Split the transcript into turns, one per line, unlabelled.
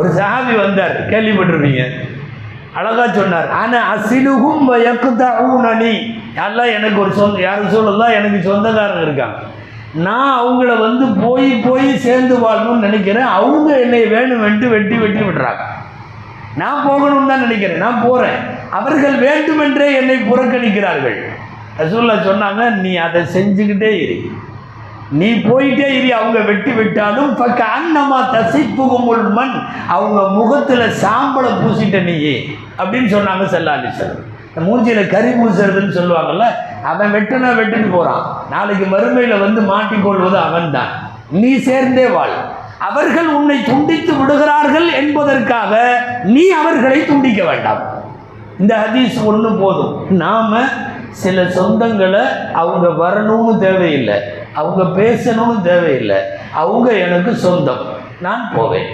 ஒரு சஹாபி வந்தார், கேள்விப்பட்டிருப்பீங்க. அழகா சொன்னார், ஆனால் அசிலுகும் யக்தஊனனி, எல்லாம் எனக்கு ஒரு யாரும் சொல்லலாம், எனக்கு சொந்தக்காரங்க இருக்காங்க, நான் அவங்கள வந்து போய் சேர்ந்து வாழணும்னு நினைக்கிறேன், அவங்க என்னை வேணுமென்று வெட்டி விடுறாங்க. நான் போகணும்னு தான் நினைக்கிறேன், நான் போகிறேன், அவர்கள் வேண்டுமென்றே என்னை புறக்கணிக்கிறார்கள். ரசூலுல்லாஹ் சொன்னாங்க, நீ அதை செஞ்சுக்கிட்டே இரு, நீ போயிட்டே இரு, அவங்க வெட்டி விட்டாலும் அன்னமா தசிப்புகுமுல் மண், அவங்க முகத்தில் சாம்பலை பூசிட்ட நீ அப்படின்னு சொன்னாங்க ஸல்லல்லாஹு அலைஹி வஸல்லம். மூஞ்சியில் கறி பூசுறதுன்னு சொல்லுவாங்கல்ல, அவன் வெட்டுன்னு போகிறான், நாளைக்கு மறுமையில் வந்து மாட்டிக்கொள்வது அவன் தான், நீ சேர்ந்தே வாழ். அவர்கள் உன்னை துண்டித்து விடுகிறார்கள் என்பதற்காக நீ அவர்களை துண்டிக்க வேண்டாம். இந்த ஹதீஸ் ஒன்று போதும். நாம் சில சொந்தங்களை அவங்க வரணும்னு தேவையில்லை, அவங்க பேசணும்னு தேவையில்லை, அவங்க எனக்கு சொந்தம், நான் போவேன்.